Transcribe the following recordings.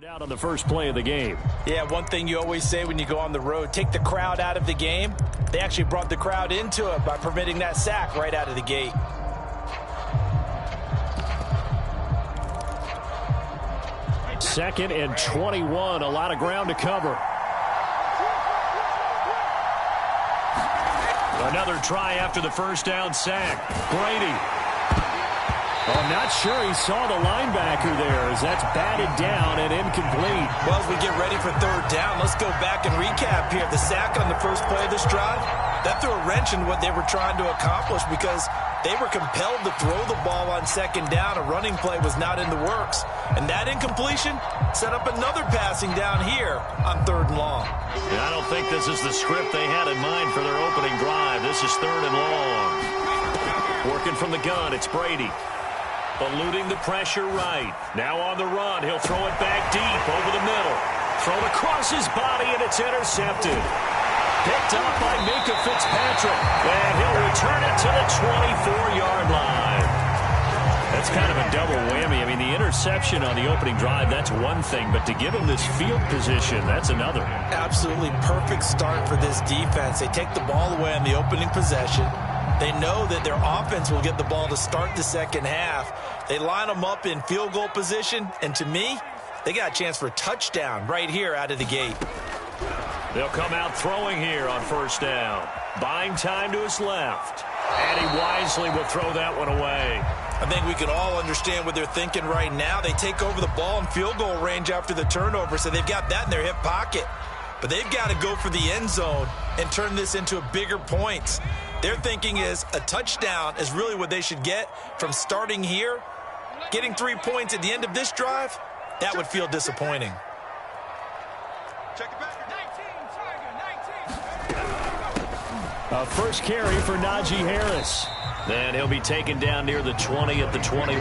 Out on the first play of the game. Yeah, one thing you always say when you go on the road, take the crowd out of the game. They actually brought the crowd into it by permitting that sack right out of the gate. Second and 21, a lot of ground to cover. Another try after the first down sack. Brady. Well, I'm not sure he saw the linebacker there as that's batted down and incomplete. Well, as we get ready for third down, let's go back and recap here. The sack on the first play of this drive, that threw a wrench in what they were trying to accomplish because they were compelled to throw the ball on second down. A running play was not in the works. And that incompletion set up another passing down here on third and long. Yeah, I don't think this is the script they had in mind for their opening drive. This is third and long. Working from the gun, it's Brady. Eluding the pressure right. Now on the run. He'll throw it back deep over the middle. Thrown across his body, and it's intercepted. Picked up by Minka Fitzpatrick. And he'll return it to the 24-yard line. That's kind of a double whammy. I mean, the interception on the opening drive, that's one thing. But to give him this field position, that's another. Absolutely perfect start for this defense. They take the ball away on the opening possession. They know that their offense will get the ball to start the second half. They line them up in field goal position, and to me, they got a chance for a touchdown right here out of the gate. They'll come out throwing here on first down. Buying time to his left. And he wisely will throw that one away. I think we can all understand what they're thinking right now. They take over the ball in field goal range after the turnover, so they've got that in their hip pocket. But they've got to go for the end zone and turn this into a bigger points. Their thinking is a touchdown is really what they should get from starting here. Getting 3 points at the end of this drive, that would feel disappointing. Check it back. A first carry for Najee Harris. Then he'll be taken down near the 20 at the 21.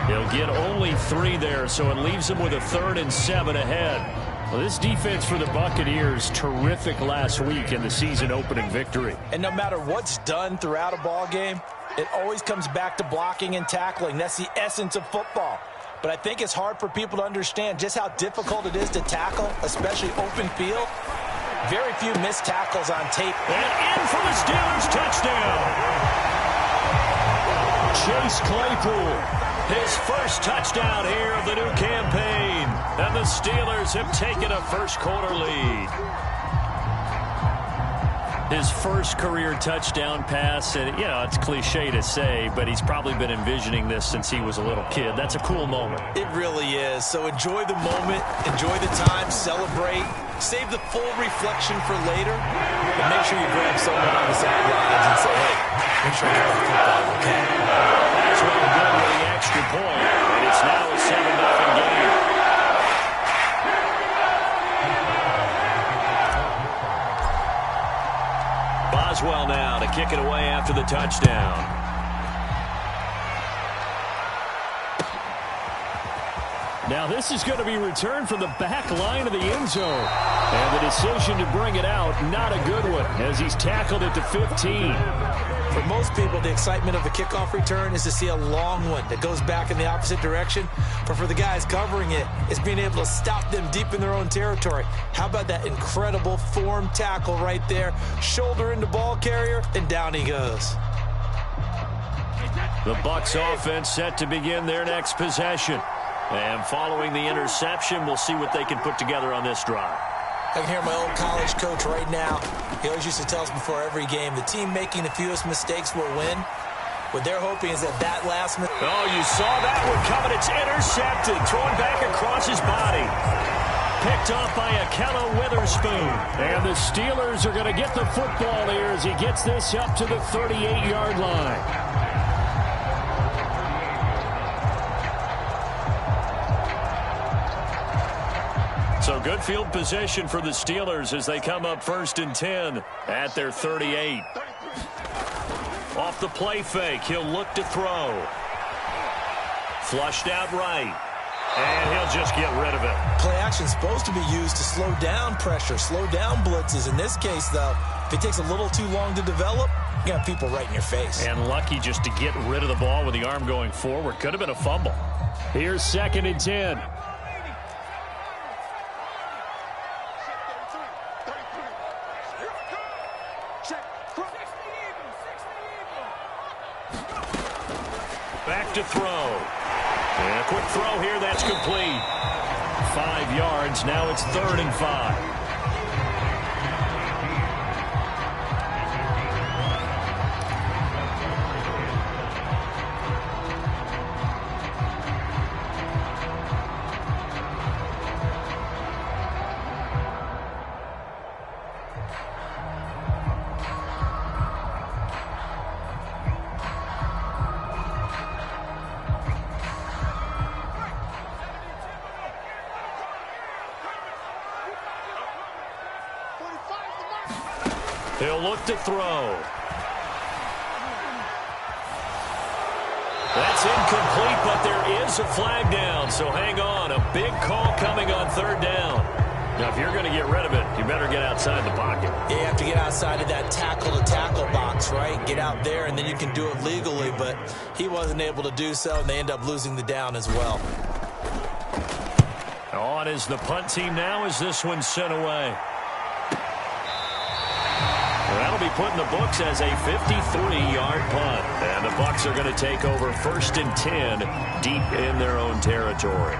He'll get only 3 there, so it leaves him with a 3rd and 7 ahead. Well, this defense for the Buccaneers, terrific last week in the season-opening victory. And no matter what's done throughout a ball game, it always comes back to blocking and tackling. That's the essence of football. But I think it's hard for people to understand just how difficult it is to tackle, especially open field. Very few missed tackles on tape. And in for the Steelers touchdown. Chase Claypool, his first touchdown here of the new campaign. And the Steelers have taken a first-quarter lead. His first career touchdown pass, and, you know, it's cliche to say, but he's probably been envisioning this since he was a little kid. That's a cool moment. It really is. So enjoy the moment, enjoy the time, celebrate, save the full reflection for later, and make sure you grab someone on the sidelines and say, hey, make sure you're on football, okay? That's really good with the extra point, and it's now a 7-0 game. Boswell now to kick it away after the touchdown. Now this is going to be returned from the back line of the end zone. And the decision to bring it out, not a good one, as he's tackled it to 15. For most people, the excitement of a kickoff return is to see a long one that goes back in the opposite direction. But for the guys covering it, it's being able to stop them deep in their own territory. How about that incredible form tackle right there? Shoulder into ball carrier, and down he goes. The Bucs offense set to begin their next possession. And following the interception, we'll see what they can put together on this drive. I can hear my old college coach right now. He always used to tell us before every game, the team making the fewest mistakes will win. What they're hoping is that last mistake. Oh, you saw that one coming. It's intercepted. Thrown back across his body. Picked off by Akella Witherspoon. And the Steelers are going to get the football here as he gets this up to the 38-yard line. So good field position for the Steelers as they come up 1st and 10 at their 38. Off the play fake, he'll look to throw. Flushed out right. And he'll just get rid of it. Play action is supposed to be used to slow down pressure, slow down blitzes. In this case, though, if it takes a little too long to develop, you got people right in your face. And lucky just to get rid of the ball with the arm going forward. Could have been a fumble. Here's 2nd and 10. Back to throw. And a quick throw here. That's complete. 5 yards. Now it's 3rd and 5. He'll look to throw. That's incomplete, but there is a flag down, so hang on. A big call coming on 3rd down. Now, if you're going to get rid of it, you better get outside the pocket. Yeah, you have to get outside of that tackle-to-tackle box, right? Get out there, and then you can do it legally, but he wasn't able to do so, and they end up losing the down as well. On is the punt team now as this one's sent away. That'll be put in the books as a 53-yard punt. And the Bucs are going to take over 1st and 10 deep in their own territory.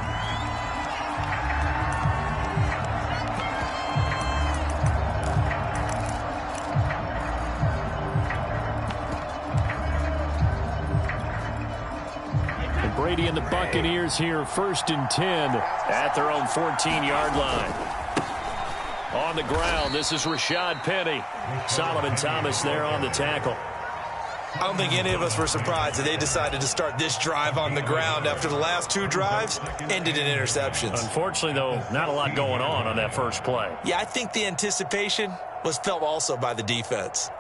And Brady and the Buccaneers here 1st and 10 at their own 14-yard line. On the ground, this is Rashad Penny. Solomon Thomas there on the tackle. I don't think any of us were surprised that they decided to start this drive on the ground after the last 2 drives ended in interceptions. Unfortunately, though, not a lot going on that first play. Yeah, I think the anticipation was felt also by the defense.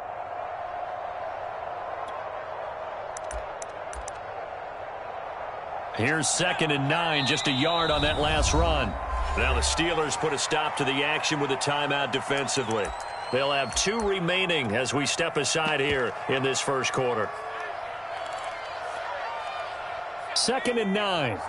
Here's 2nd and 9, just a yard on that last run. Now the Steelers put a stop to the action with a timeout defensively. They'll have 2 remaining as we step aside here in this first quarter. 2nd and 9.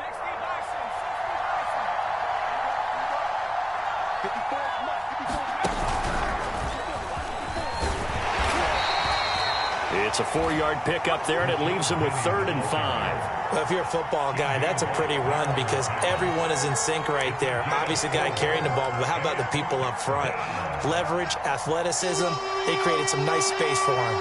It's a 4-yard pickup there, and it leaves them with 3rd and 5. Well, if you're a football guy, that's a pretty run because everyone is in sync right there. Obviously, the guy carrying the ball, but how about the people up front? Leverage, athleticism, they created some nice space for him.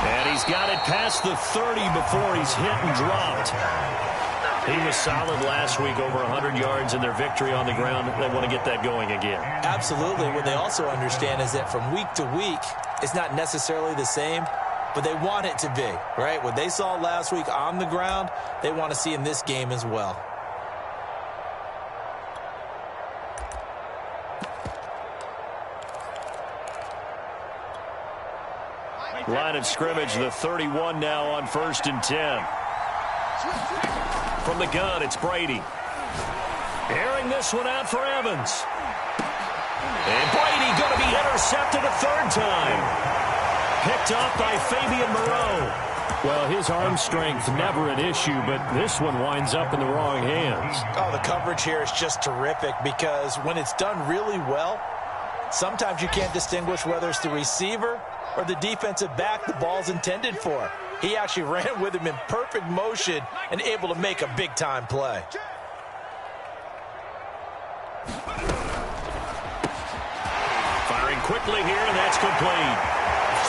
And he's got it past the 30 before he's hit and dropped. He was solid last week, over 100 yards in their victory on the ground. They want to get that going again. Absolutely. What they also understand is that from week to week, it's not necessarily the same, but they want it to be, right? What they saw last week on the ground, they want to see in this game as well. Line of scrimmage, the 31 now on 1st and 10. From the gun, it's Brady. Airing this one out for Evans. And Brady going to be intercepted a 3rd time. Picked up by Fabian Moreau. Well, his arm strength never an issue, but this one winds up in the wrong hands. Oh, the coverage here is just terrific because when it's done really well, sometimes you can't distinguish whether it's the receiver or the defensive back the ball's intended for. He actually ran with him in perfect motion and able to make a big-time play. Firing quickly here, and that's complete.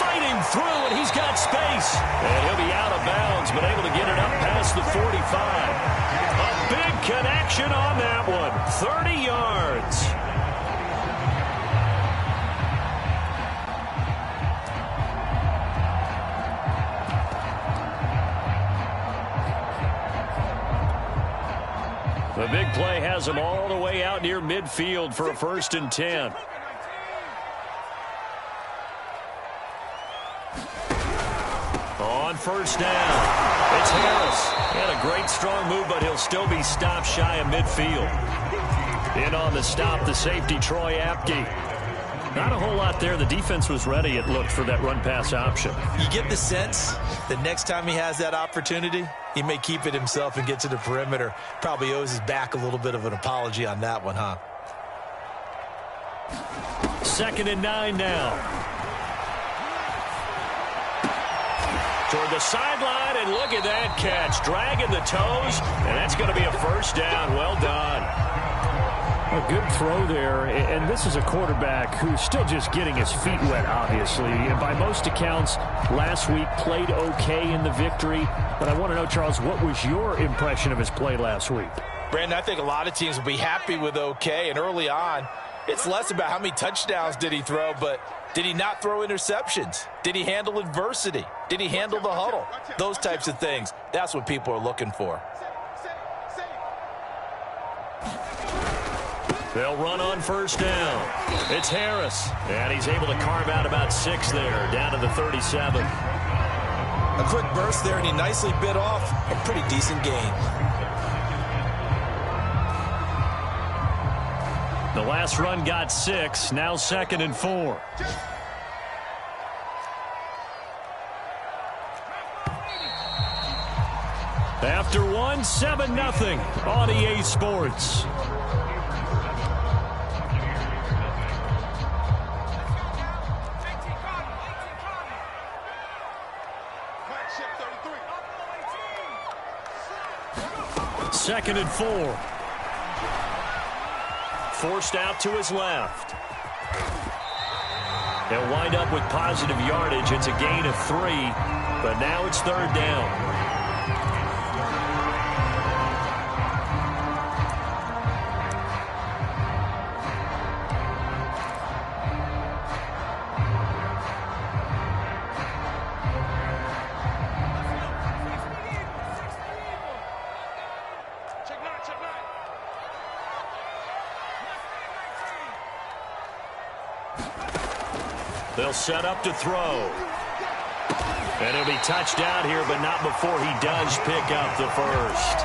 Fighting through, and he's got space. And he'll be out of bounds, but able to get it up past the 45. A big connection on that one. 30 yards. The big play has him all the way out near midfield for a 1st and 10. On 1st down, it's Harris. He had a great strong move, but he'll still be stopped shy of midfield. In on the stop, the safety, Troy Apke. Not a whole lot there. The defense was ready, it looked, for that run-pass option. You get the sense that next time he has that opportunity, He may keep it himself and get to the perimeter. Probably owes his back a little bit of an apology on that one, huh? 2nd and 9 now. Toward the sideline, and look at that catch. Dragging the toes, and that's going to be a first down. Well done. A good throw there, and this is a quarterback who's still just getting his feet wet, obviously. And by most accounts, last week played okay in the victory. But I want to know, Charles, what was your impression of his play last week? Brandon, I think a lot of teams will be happy with okay, and early on, it's less about how many touchdowns did he throw, but did he not throw interceptions? Did he handle adversity? Did he handle the huddle? Those types of things. That's what people are looking for. They'll run on first down. It's Harris, and he's able to carve out about 6 there, down to the 37. A quick burst there, and he nicely bit off a pretty decent gain. The last run got 6, now 2nd and 4. After one, 7-0 on EA Sports. Second and 4. Forced out to his left. They'll wind up with positive yardage. It's a gain of 3, but now it's 3rd down. They'll set up to throw. And it'll be touchdown here, but not before he does pick up the first.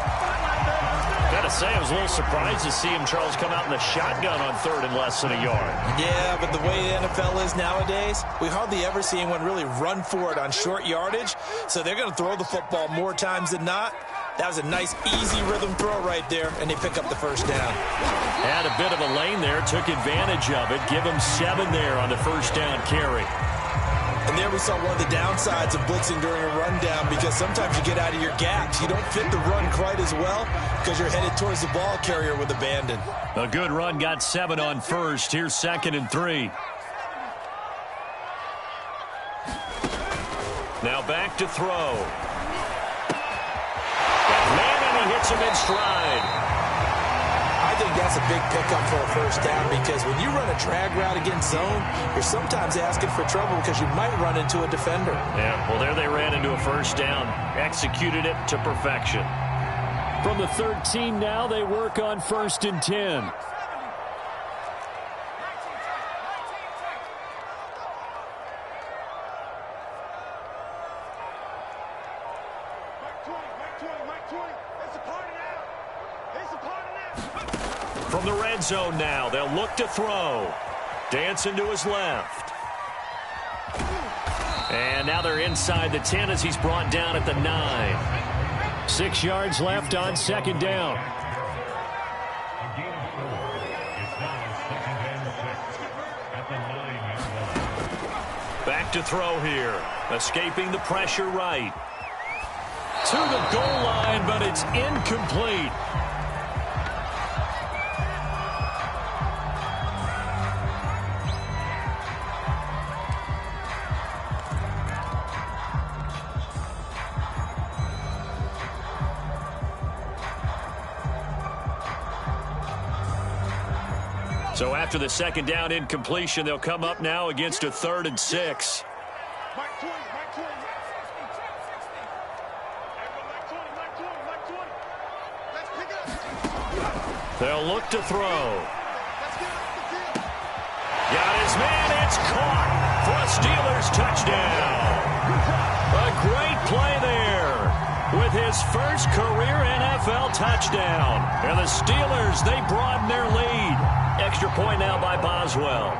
Gotta say, I was a little surprised to see him, Charles, come out in the shotgun on 3rd and less than a yard. Yeah, but the way the NFL is nowadays, we hardly ever see anyone really run for it on short yardage. So they're going to throw the football more times than not. That was a nice, easy rhythm throw right there, and they pick up the first down. Had a bit of a lane there, took advantage of it. Give him 7 there on the first down carry. And there we saw one of the downsides of blitzing during a rundown, because sometimes you get out of your gaps. You don't fit the run quite as well because you're headed towards the ball carrier with abandon. A good run got 7 on first. Here's 2nd and 3. Now back to throw. Man, and he hits him in stride. I think that's a big pickup for a first down, because when you run a drag route against zone, you're sometimes asking for trouble because you might run into a defender. Yeah, well, there they ran into a first down. Executed it to perfection. From the 13 now, they work on 1st and 10. From the red zone now, they'll look to throw. Dancing to his left. And now they're inside the 10 as he's brought down at the 9. 6 yards left on 2nd down. Back to throw here. Escaping the pressure right. To the goal line, but it's incomplete. So after the 2nd down incompletion, they'll come up now against a 3rd and 6. They'll look to throw. Got his man. It's caught for a Steelers touchdown. A great play there with his first career NFL touchdown. And the Steelers, they broaden their lead. Extra point now by Boswell.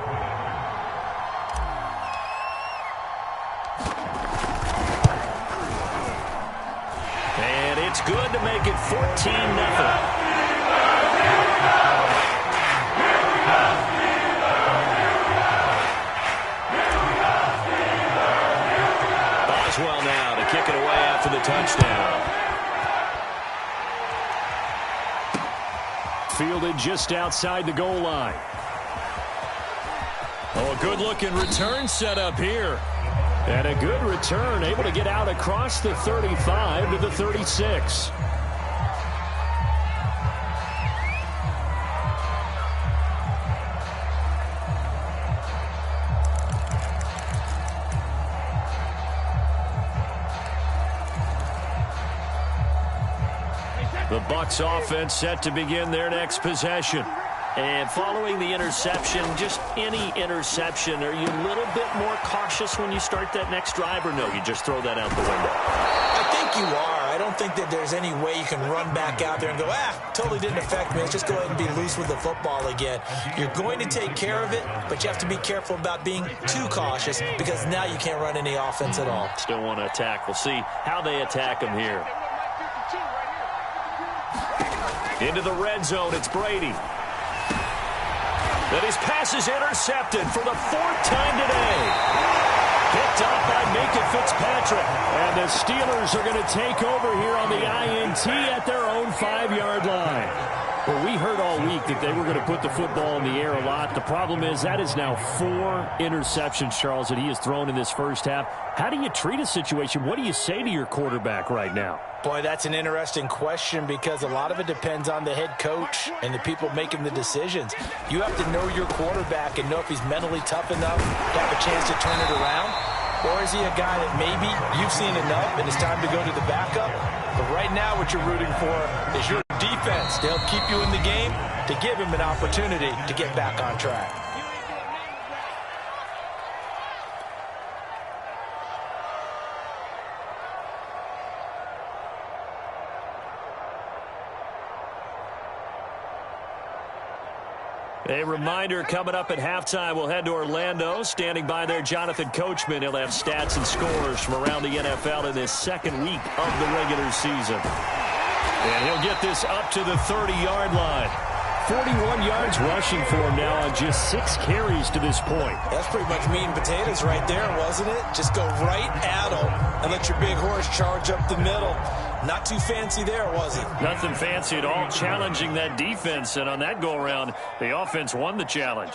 And good to make it 14-0. Well now to kick it away after the touchdown. Fielded just outside the goal line. Oh, a good-looking return set up here. And a good return, able to get out across the 35 to the 36. The Bucs offense set to begin their next possession. And following the interception, just any interception, are you a little bit more cautious when you start that next drive, or no, you just throw that out the window? I think you are. I don't think that there's any way you can run back out there and go, totally didn't affect me. Let's just go ahead and be loose with the football again. You're going to take care of it, but you have to be careful about being too cautious because now you can't run any offense at all. Still want to attack. We'll see how they attack him here. Into the red zone, it's Brady. Then his pass is intercepted for the 4th time today. Picked up by Minka Fitzpatrick. And the Steelers are going to take over here on the INT at their own 5-yard line. Well, we heard all week that they were going to put the football in the air a lot. The problem is that is now 4 interceptions, Charles, that he has thrown in this first half. How do you treat a situation? What do you say to your quarterback right now? Boy, that's an interesting question because a lot of it depends on the head coach and the people making the decisions. You have to know your quarterback and know if he's mentally tough enough to have a chance to turn it around. Or is he a guy that maybe you've seen enough and it's time to go to the backup? But right now what you're rooting for is your defense to help keep you in the game, to give him an opportunity to get back on track. A reminder, coming up at halftime, we'll head to Orlando. Standing by there, Jonathan Coachman. He'll have stats and scores from around the NFL in this second week of the regular season. And he'll get this up to the 30-yard line. 41 yards rushing for him now on just 6 carries to this point. That's pretty much meat and potatoes right there, wasn't it? Just go right at him and let your big horse charge up the middle. Not too fancy there, was it? Nothing fancy at all, challenging that defense. And on that go-around, the offense won the challenge.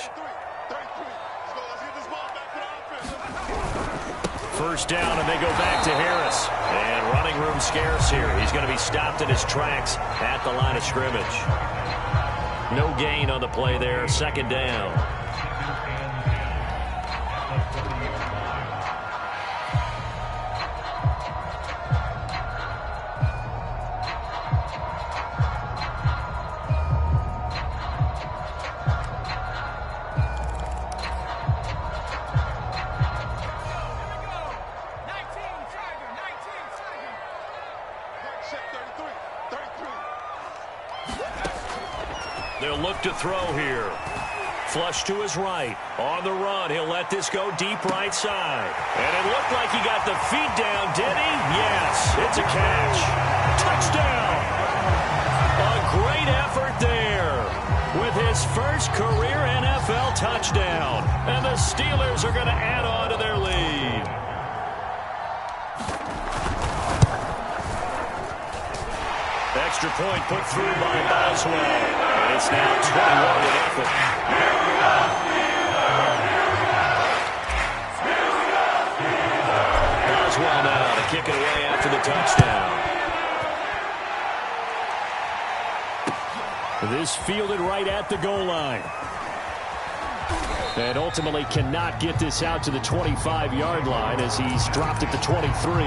First down, and they go back to Harris. And running room scarce here. He's going to be stopped in his tracks at the line of scrimmage. No gain on the play there. Second down. They'll look to throw here. Flush to his right. On the run, he'll let this go deep right side. And it looked like he got the feet down, did he? Yes, it's a catch. Touchdown! A great effort there with his first career NFL touchdown. And the Steelers are going to add on to their lead. Extra point put through by Boswell. And it's now 21-0. Boswell now to kick it away after the touchdown. This fielded right at the goal line. And ultimately cannot get this out to the 25-yard line as he's dropped at the 23.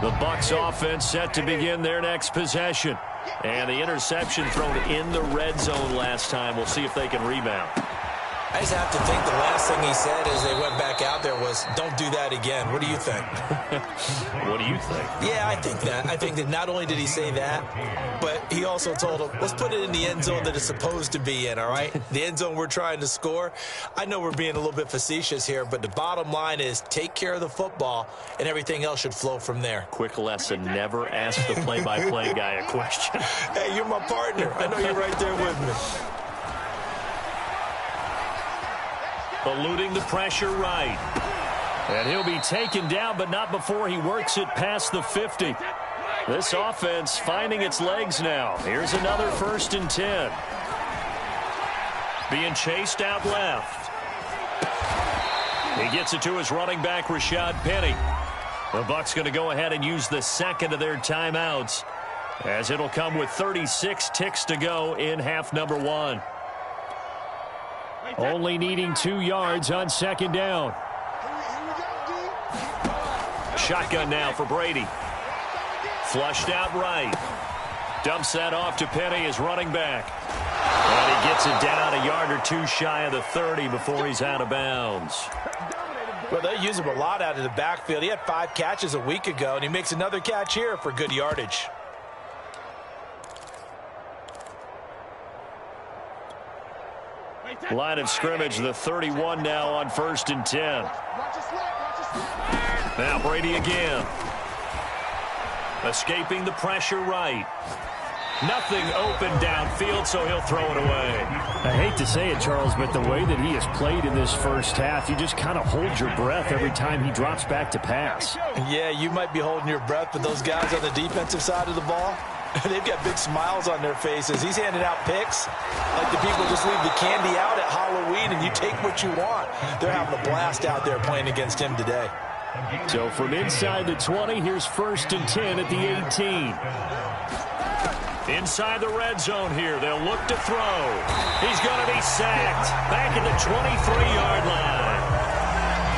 The Bucs offense set to begin their next possession. And the interception thrown in the red zone last time. We'll see if they can rebound. I just have to think the last thing he said as they went back out there was, says, don't do that again. What do you think? What do you think? Yeah, I think that. I think that not only did he say that, but he also told him, let's put it in the end zone that it's supposed to be in, all right? The end zone we're trying to score. I know we're being a little bit facetious here, but the bottom line is take care of the football, and everything else should flow from there. Quick lesson, never ask the play-by-play guy a question. Hey, you're my partner. I know you're right there with me. Eluding the pressure right. And he'll be taken down, but not before he works it past the 50. This offense finding its legs now. Here's another 1st and 10. Being chased out left. He gets it to his running back, Rashad Penny. The Bucs going to go ahead and use the second of their timeouts, as it'll come with 36 ticks to go in half number 1. Only needing 2 yards on 2nd down. Shotgun now for Brady. Flushed out right. Dumps that off to Penny, his running back. And he gets it down a yard or 2 shy of the 30 before he's out of bounds. Well, they use him a lot out of the backfield. He had 5 catches a week ago, and he makes another catch here for good yardage. Line of scrimmage, the 31 now on 1st and 10. Now Brady again. Escaping the pressure right. Nothing open downfield, so he'll throw it away. I hate to say it, Charles, but the way that he has played in this first half, you just kind of hold your breath every time he drops back to pass. Yeah, you might be holding your breath, but those guys on the defensive side of the ball, they've got big smiles on their faces. He's handing out picks like the people just leave the candy out at Halloween and you take what you want. They're having a blast out there playing against him today. So from inside the 20, here's 1st and 10 at the 18. Inside the red zone here, they'll look to throw. He's going to be sacked back at the 23-yard line.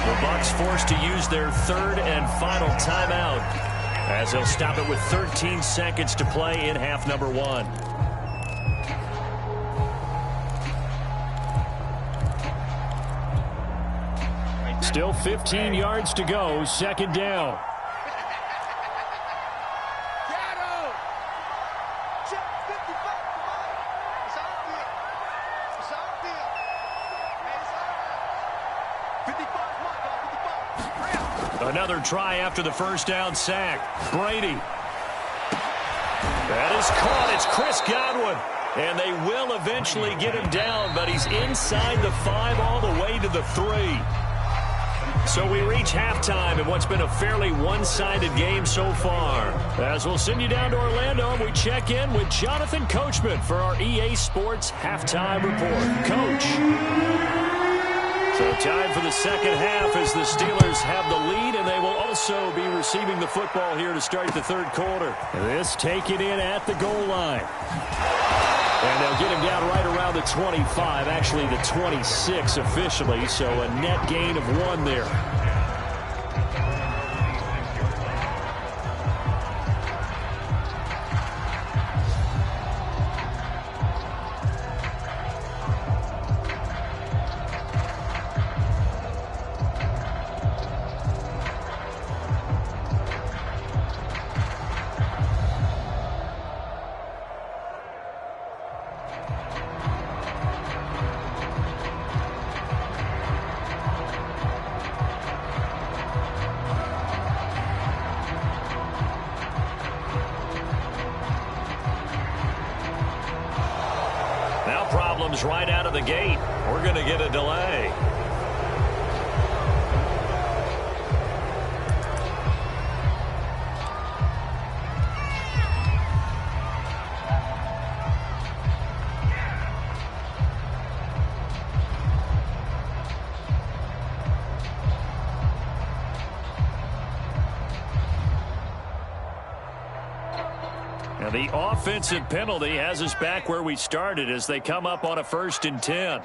The Bucs forced to use their 3rd and final timeout, as they'll stop it with 13 seconds to play in half number 1. Still 15 yards to go, 2nd down. Another try after the 1st down sack. Brady. That is caught. It's Chris Godwin. And they will eventually get him down, but he's inside the 5 all the way to the 3. So we reach halftime in what's been a fairly one-sided game so far. As we'll send you down to Orlando, we check in with Jonathan Coachman for our EA Sports Halftime Report. Coach. So time for the 2nd half as the Steelers have the lead, and they will also be receiving the football here to start the 3rd quarter. This taken in at the goal line. And they'll get him down right around the 25, actually the 26 officially, so a net gain of 1 there. Right out of the gate. We're going to get a delay. Now the offensive penalty has us back where we started as they come up on a 1st and 10.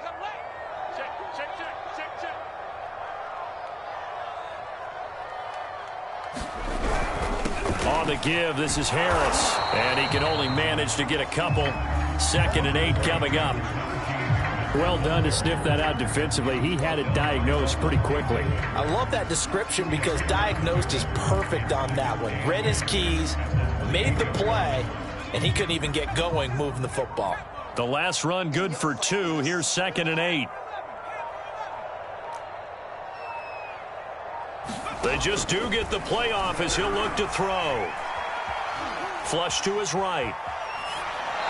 On the give, this is Harris. And he can only manage to get a couple. 2nd and 8 coming up. Well done to sniff that out defensively. He had it diagnosed pretty quickly. I love that description because diagnosed is perfect on that one. Read his keys, made the play, and he couldn't even get going moving the football. The last run good for 2. Here's 2nd and 8. They just do get the play off as he'll look to throw. Flush to his right.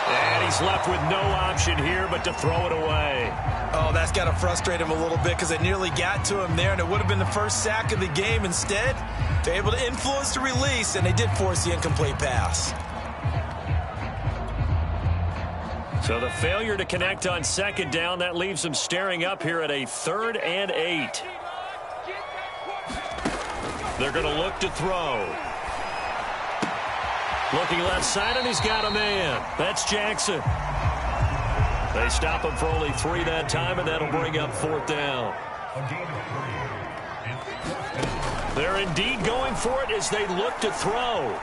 And he's left with no option here but to throw it away. Oh, that's got to frustrate him a little bit because they nearly got to him there, and it would have been the first sack of the game. Instead, they're able to influence the release, and they did force the incomplete pass. So the failure to connect on 2nd down, that leaves them staring up here at a 3rd and 8. They're going to look to throw. Looking left side, and he's got a man. That's Jackson. They stop him for only 3 that time, and that'll bring up 4th down. They're indeed going for it as they look to throw.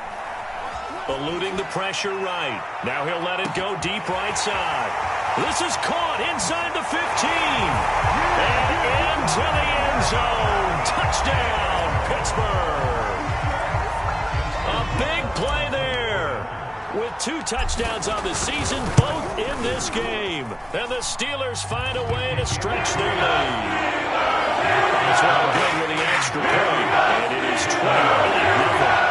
Eluding the pressure right. Now he'll let it go deep right side. This is caught inside the 15. And into the end zone. Touchdown, Pittsburgh. A big play there. With 2 touchdowns on the season, both in this game. And the Steelers find a way to stretch their lead. That's well good with the extra point. And it is 28-0.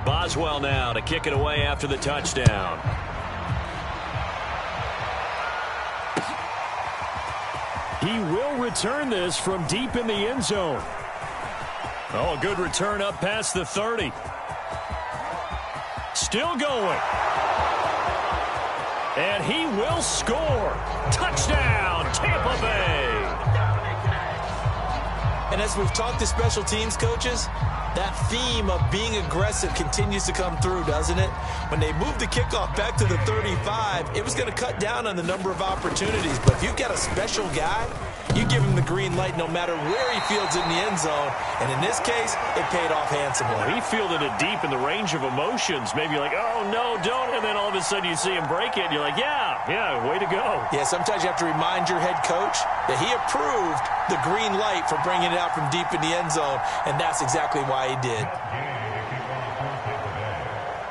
Boswell now to kick it away after the touchdown. He will return this from deep in the end zone. Oh, a good return up past the 30. Still going. And he will score. Touchdown, Tampa Bay. And as we've talked to special teams coaches, that theme of being aggressive continues to come through, doesn't it? When they moved the kickoff back to the 35, it was going to cut down on the number of opportunities. But if you've got a special guy, you give him the green light no matter where he fields in the end zone. And in this case, it paid off handsomely. He fielded it deep in the range of emotions. Maybe like, oh, no, don't. And then all of a sudden you see him break it. And you're like, yeah, way to go. Yeah, sometimes you have to remind your head coach that he approved the green light for bringing it out from deep in the end zone. And that's exactly why he did.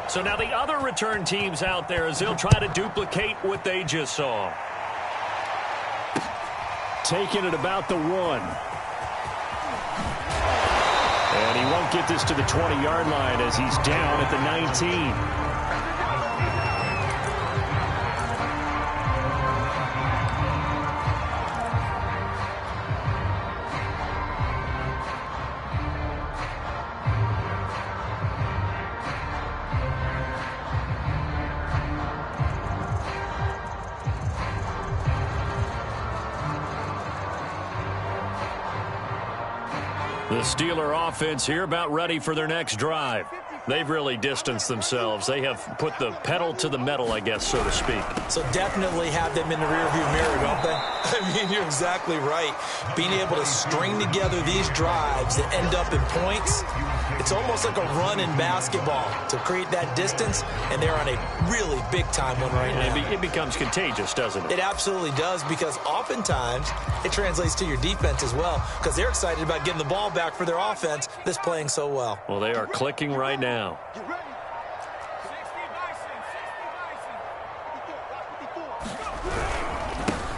So now the other return teams out there as they'll try to duplicate what they just saw. Taking it about the 1. And he won't get this to the 20-yard line as he's down at the 19. The Steeler offense here about ready for their next drive. They've really distanced themselves. They have put the pedal to the metal, I guess, so to speak. So definitely have them in the rearview mirror, don't they? I mean, you're exactly right. Being able to string together these drives that end up in points, it's almost like a run in basketball to create that distance, and they're on a really big-time one right now. It becomes contagious, doesn't it? It absolutely does, because oftentimes it translates to your defense as well, because they're excited about getting the ball back for their offense that's playing so well. Well, they are clicking right now.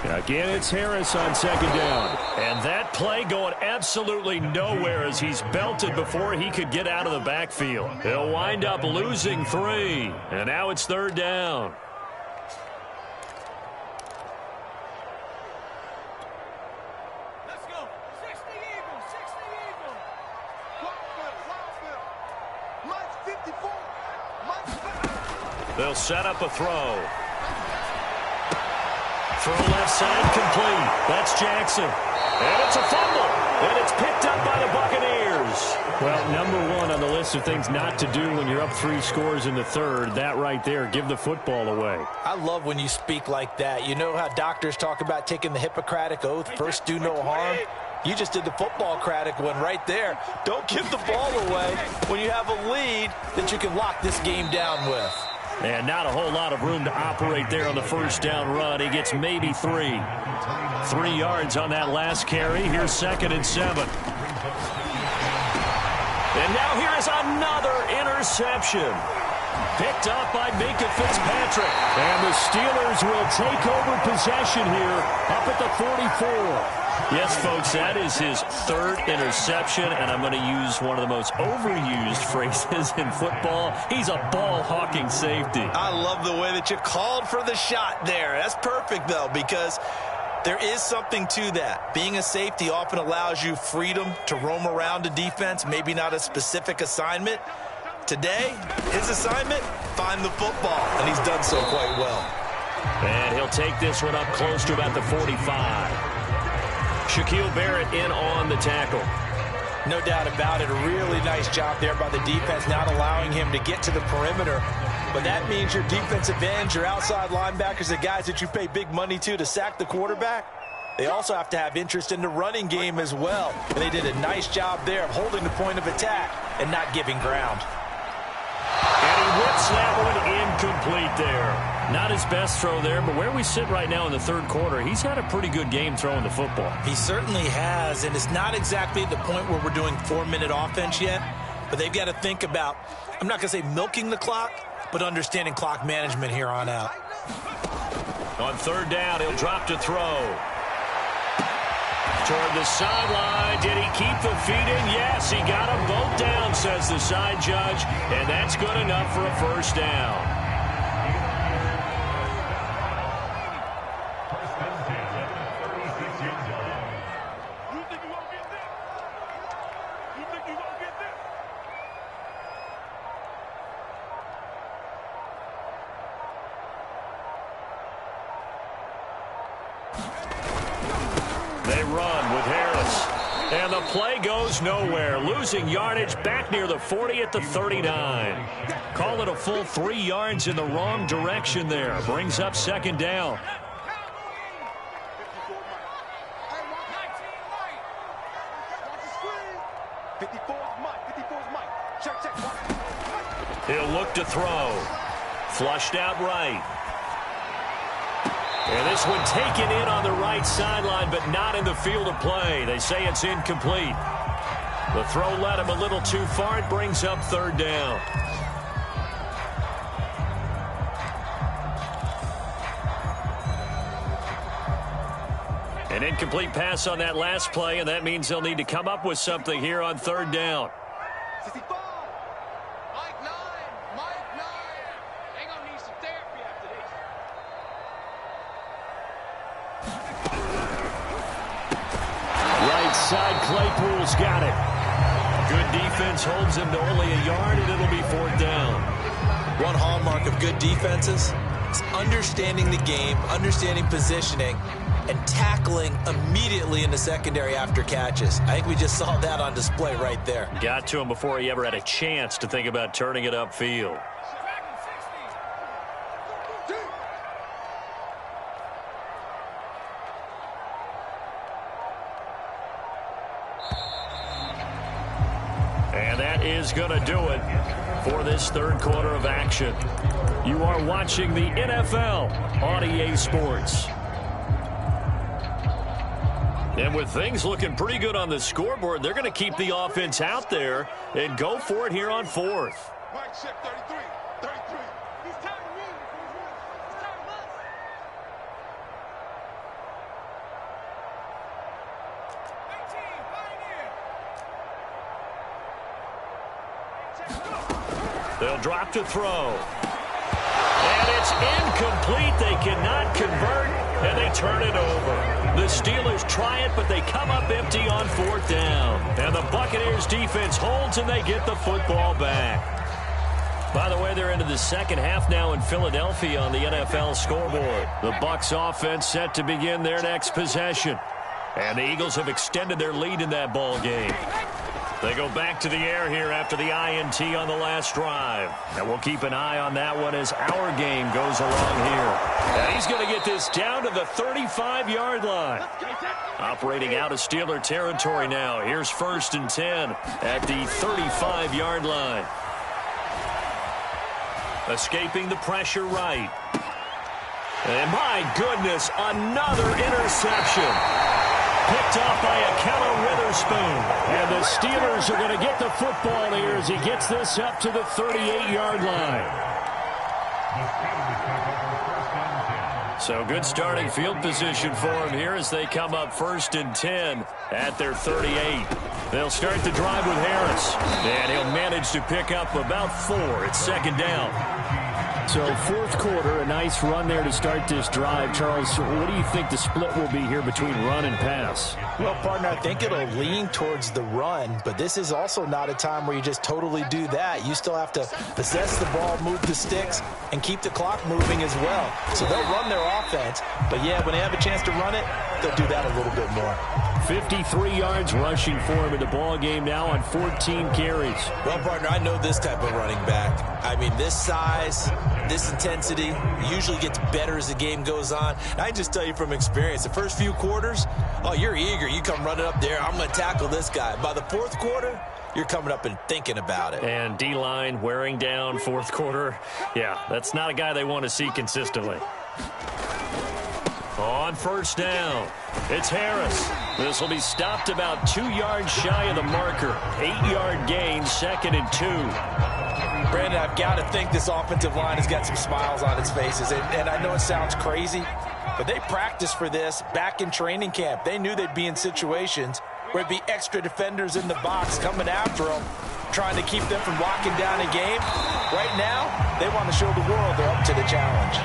Again, it's Harris on 2nd down. And that play going absolutely nowhere as he's belted before he could get out of the backfield. He'll wind up losing 3. And now it's 3rd down. They'll set up a throw. Throw left side complete. That's Jackson. And it's a fumble. And it's picked up by the Buccaneers. Well, number one on the list of things not to do when you're up 3 scores in the third, that right there, give the football away. I love when you speak like that. You know how doctors talk about taking the Hippocratic Oath, first do no harm? You just did the football-cratic one right there. Don't give the ball away when you have a lead that you can lock this game down with. And not a whole lot of room to operate there on the first down run. He gets maybe 3. 3 yards on that last carry. Here's 2nd and 7. And now here is another interception. Picked up by Minkah Fitzpatrick. And the Steelers will take over possession here up at the 44. Yes, folks, that is his 3rd interception, and I'm going to use one of the most overused phrases in football. He's a ball-hawking safety. I love the way that you called for the shot there. That's perfect, though, because there is something to that. Being a safety often allows you freedom to roam around a defense, maybe not a specific assignment. Today, his assignment, find the football, and he's done so quite well. And he'll take this one up close to about the 45. Shaquille Barrett in on the tackle. No doubt about it. A really nice job there by the defense, not allowing him to get to the perimeter. But that means your defensive ends, your outside linebackers, the guys that you pay big money to sack the quarterback, they also have to have interest in the running game as well. And they did a nice job there of holding the point of attack and not giving ground. And he whips that one incomplete there. Not his best throw there, but where we sit right now in the 3rd quarter, he's had a pretty good game throwing the football. He certainly has, and it's not exactly at the point where we're doing 4-minute offense yet, but they've got to think about, I'm not going to say milking the clock, but understanding clock management here on out. On 3rd down, he'll drop to throw. Toward the sideline. Did he keep the feet in? Yes, he got them both down, says the side judge, and that's good enough for a 1st down. They run with Harris. And the play goes nowhere. Losing yardage back near the 40 at the 39. Call it a full 3 yards in the wrong direction there. Brings up 2nd down. He'll look to throw. Flushed out right. And this one taken in on the right sideline, but not in the field of play. They say it's incomplete. The throw led him a little too far. It brings up 3rd down. An incomplete pass on that last play, and that means they'll need to come up with something here on 3rd down. Side Claypool's got it. Good defense holds him to only a yard, and it'll be 4th down. One hallmark of good defenses is understanding the game, understanding positioning, and tackling immediately in the secondary after catches. I think we just saw that on display right there. Got to him before he ever had a chance to think about turning it upfield. And that is going to do it for this 3rd quarter of action. You are watching the NFL on EA Sports. And with things looking pretty good on the scoreboard, they're going to keep the offense out there and go for it here on 4th. Mike, check 33. 33. He's tired of me. He's tired of us. They'll drop to throw. And it's incomplete. They cannot convert, and they turn it over. The Steelers try it, but they come up empty on 4th down. And the Buccaneers defense holds, and they get the football back. By the way, they're into the 2nd half now in Philadelphia on the NFL scoreboard. The Bucs offense set to begin their next possession. And the Eagles have extended their lead in that ball game. They go back to the air here after the INT on the last drive. And we'll keep an eye on that one as our game goes along here. And he's going to get this down to the 35-yard line. Operating out of Steeler territory now. Here's 1st and 10 at the 35-yard line. Escaping the pressure right. And my goodness, another interception. Picked off by Akello Witherspoon. And the Steelers are going to get the football here as he gets this up to the 38-yard line. So good starting field position for him here as they come up 1st and 10 at their 38. They'll start the drive with Harris. And he'll manage to pick up about 4. It's 2nd down. So 4th quarter, a nice run there to start this drive. Charles, what do you think the split will be here between run and pass? Well, partner, I think it'll lean towards the run, but this is also not a time where you just totally do that. You still have to possess the ball, move the sticks, and keep the clock moving as well. So they'll run their offense, but yeah, when they have a chance to run it, they'll do that a little bit more. 53 yards rushing for him in the ball game now on 14 carries. Well, partner, I know this type of running back. I mean, this size, this intensity usually gets better as the game goes on. And I just tell you from experience, the first few quarters, oh, you're eager. You come running up there, I'm going to tackle this guy. By the 4th quarter, you're coming up and thinking about it. And D-line wearing down 4th quarter. Yeah, that's not a guy they want to see consistently. On 1st down, it's Harris. This will be stopped about 2 yards shy of the marker. 8-yard gain, 2nd and 2. Brandon, I've got to think this offensive line has got some smiles on its faces. And I know it sounds crazy, but they practiced for this back in training camp. They knew they'd be in situations where it'd be extra defenders in the box coming after them, trying to keep them from locking down a game. Right now, they want to show the world they're up to the challenge.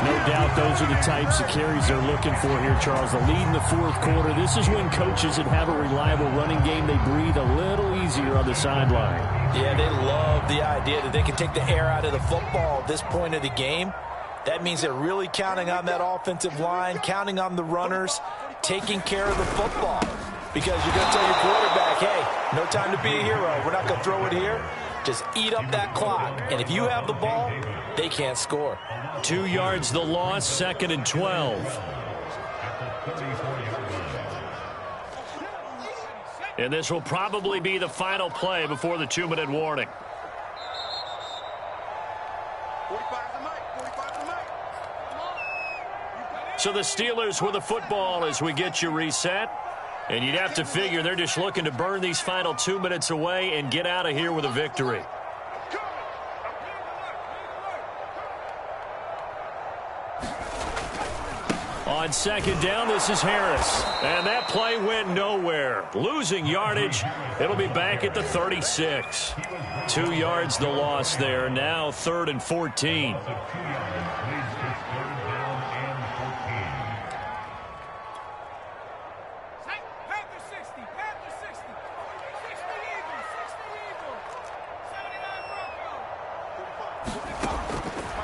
No doubt those are the types of carries they're looking for here, Charles. The lead in the 4th quarter. This is when coaches that have a reliable running game, they breathe a little easier on the sideline. Yeah, they love the idea that they can take the air out of the football at this point of the game. That means they're really counting on that offensive line, counting on the runners, taking care of the football. Because you're going to tell your quarterback, hey, no time to be a hero. We're not going to throw it here. Just eat up that clock. And if you have the ball, they can't score. 2 yards the loss, 2nd and 12. And this will probably be the final play before the 2-minute warning. 45 to Mike. So the Steelers with the football as we get you reset. And you'd have to figure they're just looking to burn these final 2 minutes away and get out of here with a victory. On 2nd down, this is Harris. And that play went nowhere. Losing yardage. It'll be back at the 36. 2 yards the loss there. Now 3rd and 14.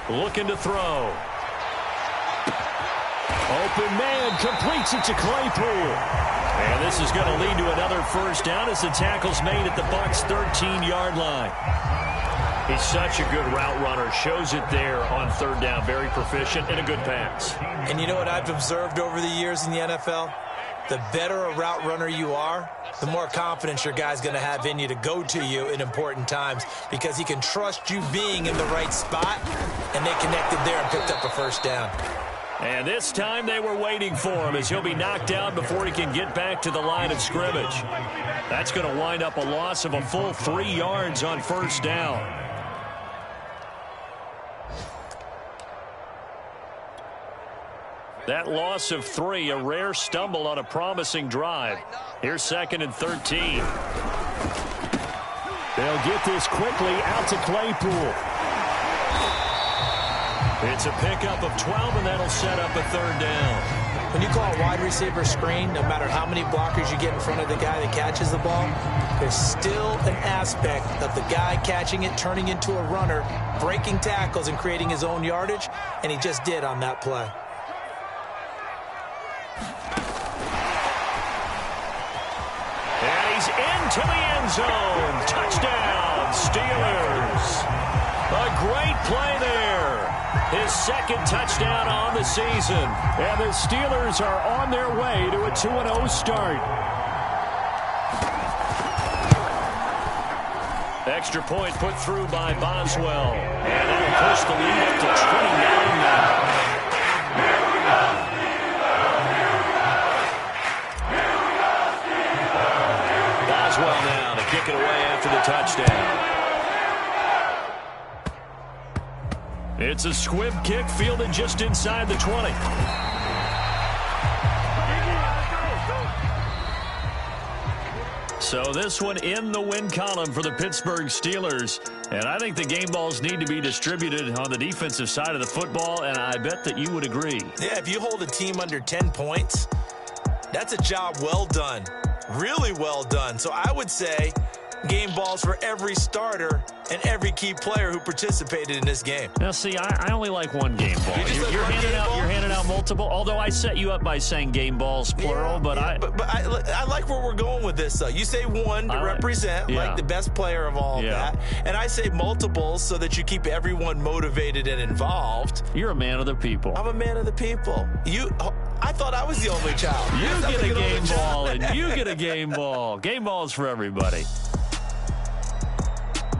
Looking to throw. Open man completes it to Claypool. And this is going to lead to another 1st down as the tackle's made at the Bucs' 13-yard line. He's such a good route runner. Shows it there on 3rd down. Very proficient and a good pass. And you know what I've observed over the years in the NFL? The better a route runner you are, the more confidence your guy's going to have in you to go to you in important times because he can trust you being in the right spot, and they connected there and picked up a 1st down. And this time they were waiting for him as he'll be knocked down before he can get back to the line of scrimmage. That's going to wind up a loss of a full 3 yards on 1st down. That loss of 3, a rare stumble on a promising drive. Here's 2nd and 13. They'll get this quickly out to Claypool. It's a pickup of 12, and that'll set up a 3rd down. When you call a wide receiver screen, no matter how many blockers you get in front of the guy that catches the ball, there's still an aspect of the guy catching it, turning into a runner, breaking tackles and creating his own yardage, and he just did on that play. into the end zone. Touchdown, Steelers. A great play there. His second touchdown on the season. And the Steelers are on their way to a 2-0 start. Extra point put through by Boswell. And that'll push the lead up to 29 now. Boswell now to kick it away after the touchdown. It's a squib kick fielded just inside the 20. So this one in the win column for the Pittsburgh Steelers. And I think the game balls need to be distributed on the defensive side of the football, and I bet that you would agree. Yeah, if you hold a team under 10 points, that's a job well done. Really well done. So I would say game balls for every starter and every key player who participated in this game. Now, see, I only like one game ball. You're handing out multiple, although I set you up by saying game balls, plural. Yeah, but I like where we're going with this, though. You say one to represent, like the best player of all that. And I say multiples so that you keep everyone motivated and involved. You're a man of the people. I'm a man of the people. I thought I was the only child. You get a game ball, and you get a game ball. Game balls for everybody.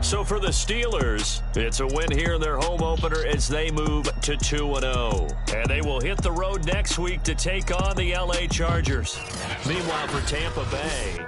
So for the Steelers, it's a win here in their home opener as they move to 2-0. And they will hit the road next week to take on the LA Chargers. Meanwhile, for Tampa Bay,